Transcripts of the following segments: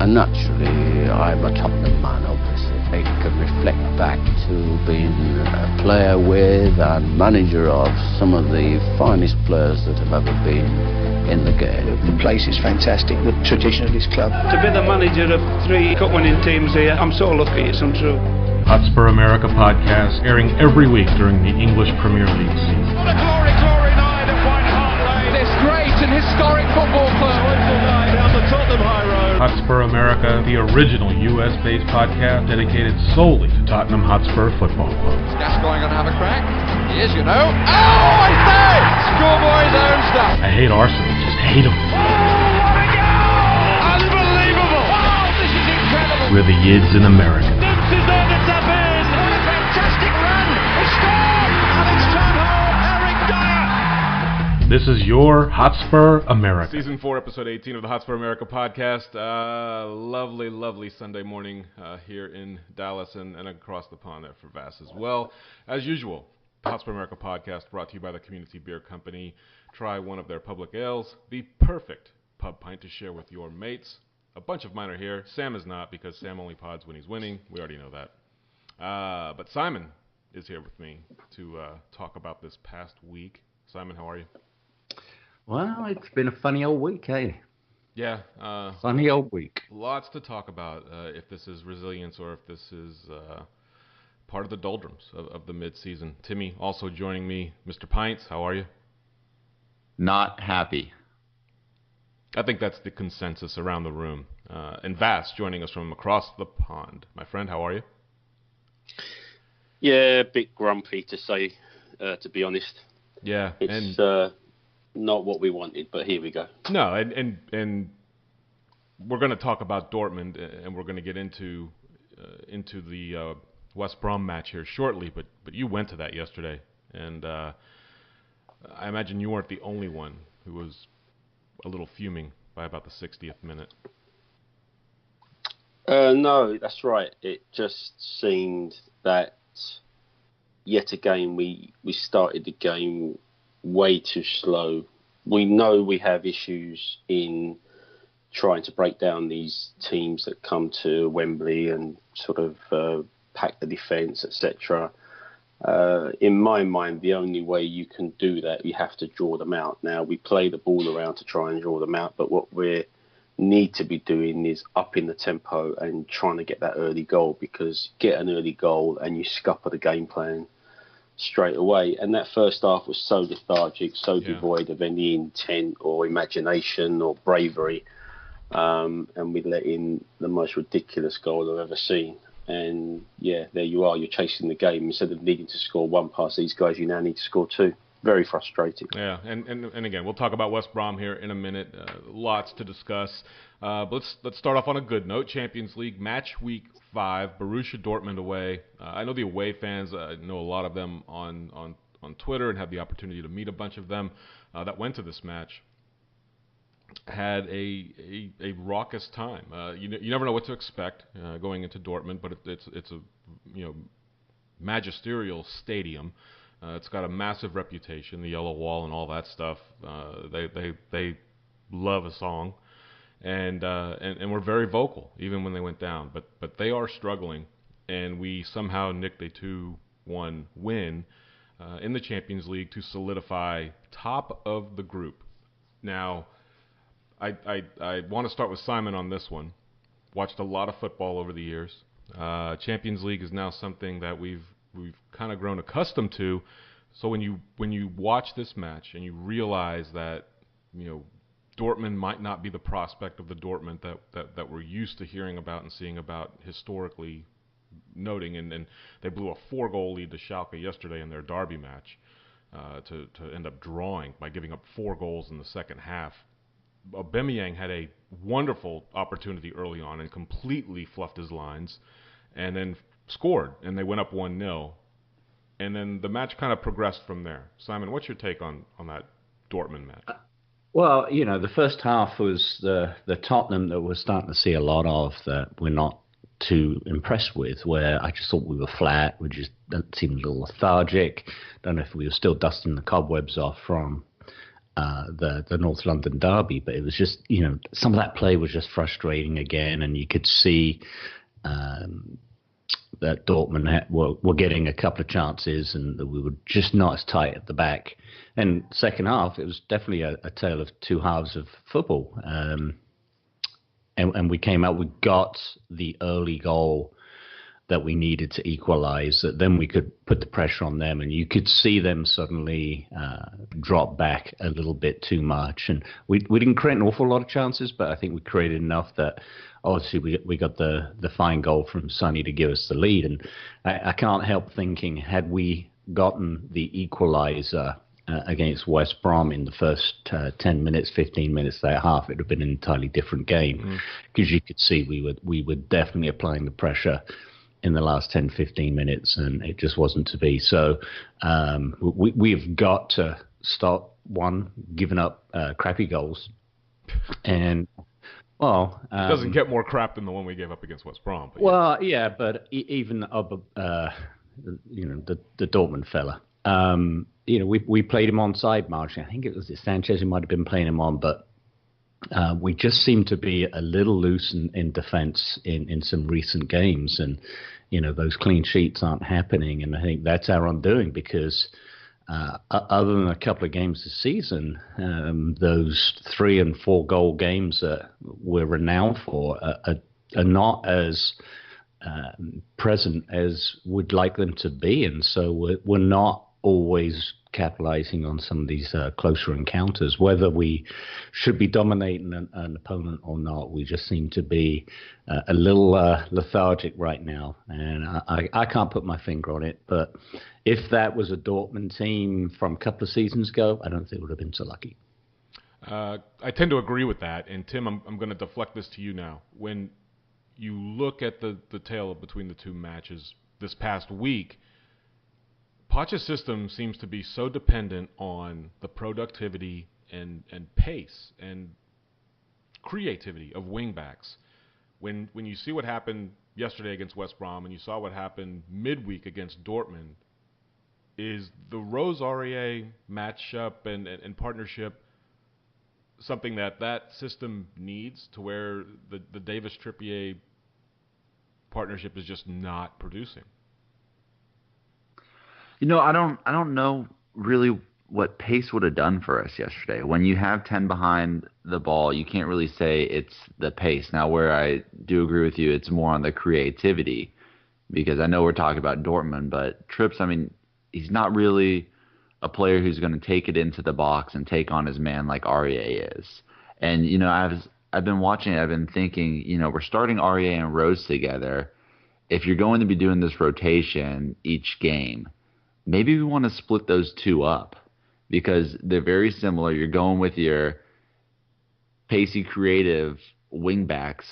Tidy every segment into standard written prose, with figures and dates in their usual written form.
And naturally, I'm a Tottenham man, obviously. I can reflect back to being a player with and manager of some of the finest players that have ever been in the game. The place is fantastic, the tradition of this club. To be the manager of 3 cup-winning teams here, I'm so lucky, it's untrue. Hotspur America podcast, airing every week during the English Premier League season. What a glory, glory night at White Hart Lane. This great and historic football club. Joyful night down the Tottenham High Road. Hotspur America, the original US-based podcast dedicated solely to Tottenham Hotspur Football Club. Gascoigne gonna have a crack? He is, you know. Oh, I say! Schoolboy's own stuff. I hate Arsenal, just hate them. Oh, what a goal! Unbelievable! Wow, this is incredible. We're the Yids in America. This is on the tap in. What a fantastic run! He scored! And it's turned home, Eric Dyer. This is your Hotspur America. Season 4, episode 18 of the Hotspur America podcast. Lovely Sunday morning here in Dallas and across the pond there for Vass as well. As usual, the Hotspur America podcast brought to you by the Community Beer Company. Try one of their public ales. The perfect pub pint to share with your mates. A bunch of mine are here. Sam is not, because Sam only pods when he's winning. We already know that. But Simon is here with me to talk about this past week. Simon, how are you? Well, it's been a funny old week, eh? Yeah. Funny old week. Lots to talk about, if this is resilience or if this is part of the doldrums of the mid-season. Timmy also joining me. Mr. Pints, how are you? Not happy. I think that's the consensus around the room. And Vass joining us from across the pond. My friend, how are you? Yeah, a bit grumpy to be honest. Yeah. It's not what we wanted, but here we go. No, and we're going to talk about Dortmund, and we're going to get into the West Brom match here shortly, but you went to that yesterday, and I imagine you weren't the only one who was a little fuming by about the 60th minute. No, that's right. It just seemed that yet again we started the game way too slow. We know we have issues in trying to break down these teams that come to Wembley and sort of pack the defence, etc. In my mind, the only way you can do that, you have to draw them out. Now, we play the ball around to try and draw them out, but what we need to be doing is upping the tempo and trying to get that early goal, because get an early goal and you scupper the game plan straight away. And that first half was so lethargic, so devoid of any intent or imagination or bravery. And we let in the most ridiculous goal I've ever seen. And yeah, there you are. You're chasing the game. Instead of needing to score one past these guys, you now need to score 2. Very frustrating. Yeah, and again, we'll talk about West Brom here in a minute. Lots to discuss. But let's start off on a good note. Champions League match week 5, Borussia Dortmund away. I know the away fans. I know a lot of them on Twitter and had the opportunity to meet a bunch of them that went to this match. Had a raucous time. You never know what to expect going into Dortmund, but it's a magisterial stadium. It's got a massive reputation, the yellow wall and all that stuff. They love a song, and were very vocal even when they went down. But they are struggling, and we somehow nicked a 2-1 win in the Champions League to solidify top of the group. Now, I want to start with Simon on this one. Watched a lot of football over the years. Champions League is now something that we've kind of grown accustomed to. So when you watch this match and you realize that Dortmund might not be the prospect of the Dortmund that we're used to hearing about and seeing about historically, noting, and they blew a 4-goal lead to Schalke yesterday in their derby match to end up drawing by giving up 4 goals in the second half. Aubameyang had a wonderful opportunity early on and completely fluffed his lines, and then scored, and they went up 1-0. And then the match kind of progressed from there. Simon, what's your take on that Dortmund match? Well, the first half was the Tottenham that we're starting to see a lot of that we're not too impressed with, where I just thought we were flat. We just seemed a little lethargic. Don't know if we were still dusting the cobwebs off from the North London derby, but it was just, some of that play was just frustrating again, and you could see that Dortmund were getting a couple of chances, and that we were just not as tight at the back. And second half, it was definitely a tale of two halves of football. And we came out, we got the early goal that we needed to equalize, that then we could put the pressure on them, and you could see them suddenly drop back a little bit too much. And we didn't create an awful lot of chances, but I think we created enough that obviously we got the fine goal from Sonny to give us the lead. And I can't help thinking, had we gotten the equalizer against West Brom in the first 10 minutes, 15 minutes that half, it would have been an entirely different game, because you could see we were definitely applying the pressure in the last 10, 15 minutes, and it just wasn't to be. So we've got to stop, giving up crappy goals. And, well... it doesn't get more crap than the one we gave up against West Brom. But but even the Dortmund fella, we played him on side marginally. I think it was Sanchez who might have been playing him on, but we just seem to be a little loose in defence in some recent games, and those clean sheets aren't happening, and I think that's our undoing, because other than a couple of games this season, those 3 and 4 goal games that we're renowned for are not as present as we'd like them to be, and so we're not always capitalizing on some of these closer encounters. Whether we should be dominating an opponent or not, we just seem to be a little lethargic right now, and I can't put my finger on it, but if that was a Dortmund team from a couple of seasons ago, I don't think it would have been so lucky. I tend to agree with that, and Tim, I'm going to deflect this to you now. When you look at the tale between the two matches this past week, Poch's system seems to be so dependent on the productivity and pace and creativity of wingbacks. When you see what happened yesterday against West Brom, and you saw what happened midweek against Dortmund, is the Rose-Aurier matchup and partnership something that system needs, to where the Davis-Trippier partnership is just not producing? I don't know really what pace would have done for us yesterday. When you have 10 behind the ball, you can't really say it's the pace. Now, where I do agree with you, it's more on the creativity, because I know we're talking about Dortmund, but Trips, he's not really a player who's going to take it into the box and take on his man like Aurier is. And, I've been watching it, I've been thinking, we're starting Aurier and Rose together. If you're going to be doing this rotation each game, maybe we want to split those two up, because they're very similar. You're going with your pacey, creative wingbacks,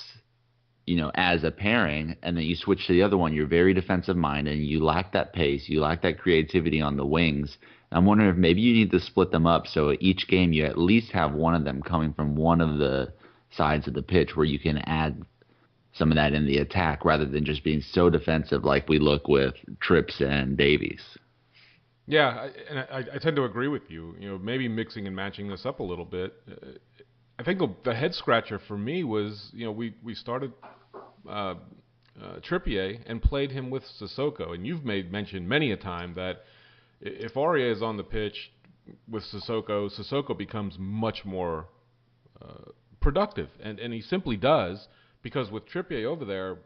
as a pairing, and then you switch to the other one. You're very defensive minded, and you lack that pace. You lack that creativity on the wings. I'm wondering if maybe you need to split them up, so each game you at least have one of them coming from one of the sides of the pitch, where you can add some of that in the attack, rather than just being so defensive like we look with Trips and Davies. Yeah, I tend to agree with you. Maybe mixing and matching this up a little bit. I think the head scratcher for me was, we started Trippier and played him with Sissoko, and you've made mention many a time that if Aurier is on the pitch with Sissoko becomes much more productive, and he simply does, because with Trippier over there,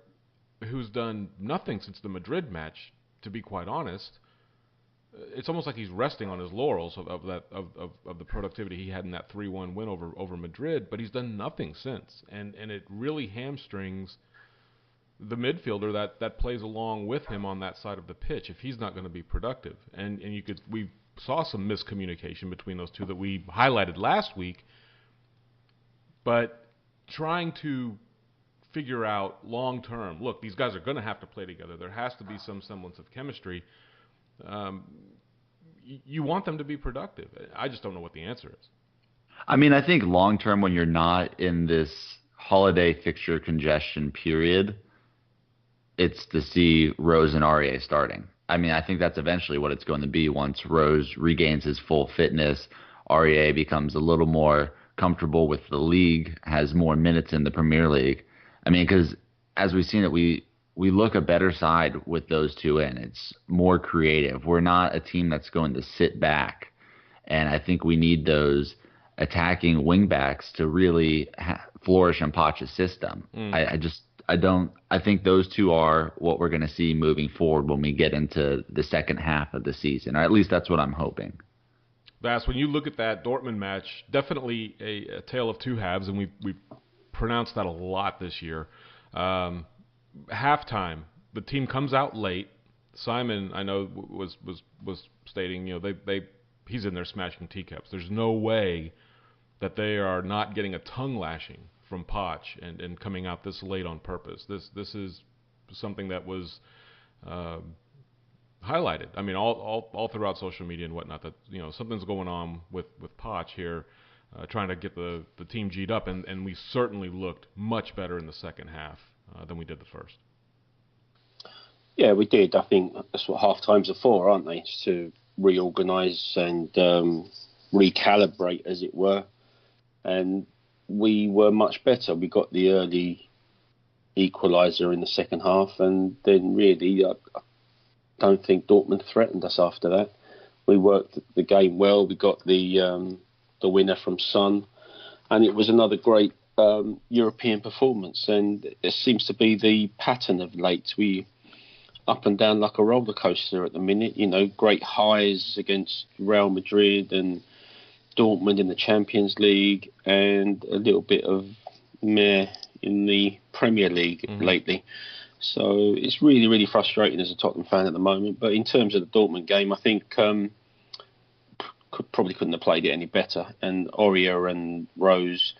who's done nothing since the Madrid match, to be quite honest, it's almost like he's resting on his laurels of the productivity he had in that 3-1 win over Madrid, but he's done nothing since, and it really hamstrings the midfielder that plays along with him on that side of the pitch if he's not going to be productive. And we saw some miscommunication between those two that we highlighted last week, but trying to figure out long term, look, these guys are going to have to play together. There has to be some semblance of chemistry. You want them to be productive. I just don't know what the answer is. I think long term, when you're not in this holiday fixture congestion period, it's to see Rose and Aurier starting. I think that's eventually what it's going to be once Rose regains his full fitness. REA becomes a little more comfortable with the league, has more minutes in the Premier League. I mean, because as we've seen it, we look a better side with those two in. It's more creative. We're not a team that's going to sit back. And I think we need those attacking wingbacks to really flourish in Poch's system. I think those two are what we're going to see moving forward when we get into the second half of the season, or at least that's what I'm hoping. Vass, when you look at that Dortmund match, definitely a tale of two halves, and we've pronounced that a lot this year. Halftime, the team comes out late. Simon, I know, was stating, he's in there smashing teacups. There's no way that they are not getting a tongue lashing from Poch and coming out this late on purpose. This is something that was highlighted. I mean, all throughout social media and whatnot, that something's going on with Poch here, trying to get the team G'd up, and we certainly looked much better in the second half than we did the first. Yeah, we did. I think that's what half times are for, aren't they? Just to reorganise and recalibrate, as it were. And we were much better. We got the early equaliser in the second half, and then really I don't think Dortmund threatened us after that. We worked the game well. We got the winner from Son, and it was another great European performance. And it seems to be the pattern of late. We up and down like a roller coaster at the minute. Great highs against Real Madrid and Dortmund in the Champions League, and a little bit of meh in the Premier League lately. So it's really, really frustrating as a Tottenham fan at the moment. But in terms of the Dortmund game, I think probably couldn't have played it any better. And Aurier and Rose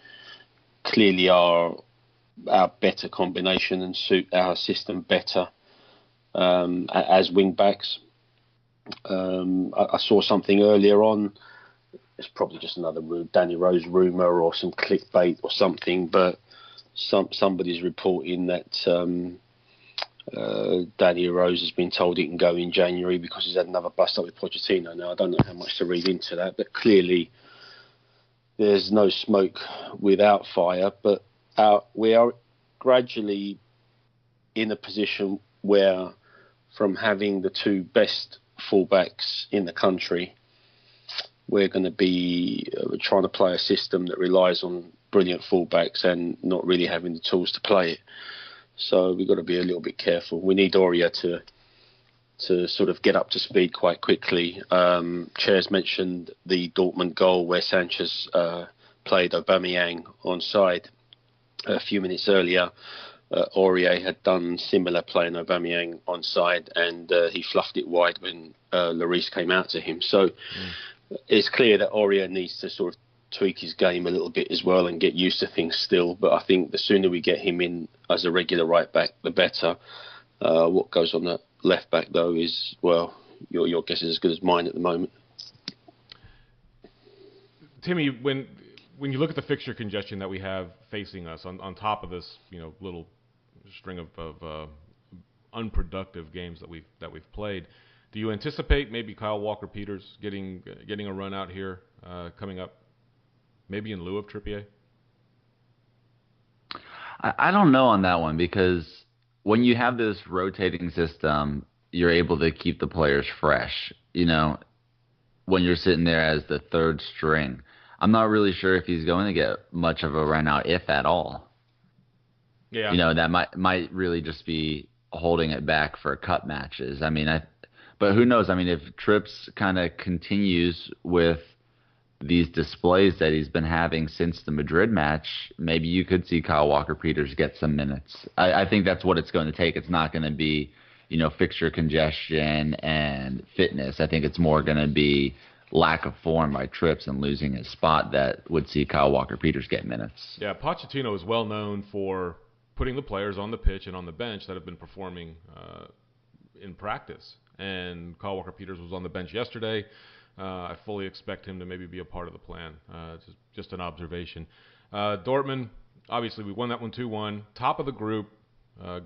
clearly are our better combination and suit our system better as wing backs. I saw something earlier on. It's probably just another Danny Rose rumour or some clickbait or something, but somebody's reporting that Danny Rose has been told he can go in January because he's had another bust up with Pochettino. Now, I don't know how much to read into that, but clearly there's no smoke without fire. But we are gradually in a position where, from having the two best fullbacks in the country, we're going to be trying to play a system that relies on brilliant fullbacks and not really having the tools to play it. So we've got to be a little bit careful. We need Aurier to sort of get up to speed quite quickly. Chairs mentioned the Dortmund goal where Sanchez played Aubameyang onside a few minutes earlier. Aurier had done similar playing Aubameyang onside, and he fluffed it wide when Lloris came out to him. So it's clear that Aurier needs to sort of tweak his game a little bit as well and get used to things still. But I think the sooner we get him in as a regular right back, the better. What goes on the left back, though, is, well, your guess is as good as mine at the moment. Timmy, when you look at the fixture congestion that we have facing us on top of this, little string of unproductive games that we've played, do you anticipate maybe Kyle Walker-Peters getting a run out here coming up, maybe in lieu of Trippier? I don't know on that one, because when you have this rotating system, you're able to keep the players fresh. When you're sitting there as the third string, I'm not really sure if he's going to get much of a run out, if at all. Yeah. That might really just be holding it back for cup matches. But who knows? If Trips kind of continues with these displays that he's been having since the Madrid match, maybe you could see Kyle Walker-Peters get some minutes. I think that's what it's going to take. It's not going to be, fixture congestion and fitness. I think it's more going to be lack of form by Trips and losing his spot that would see Kyle Walker-Peters get minutes. Yeah, Pochettino is well known for putting the players on the pitch and on the bench that have been performing in practice. And Kyle Walker-Peters was on the bench yesterday. I fully expect him to maybe be a part of the plan. Just an observation. Dortmund, obviously, we won that one 2-1. Top of the group,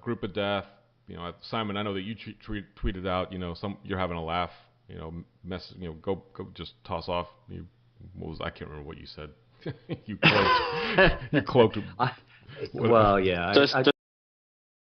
group of death. Simon, I know that you tweeted out, you're having a laugh. Go just toss off. I can't remember what you said. You cloaked. Well, yeah. Does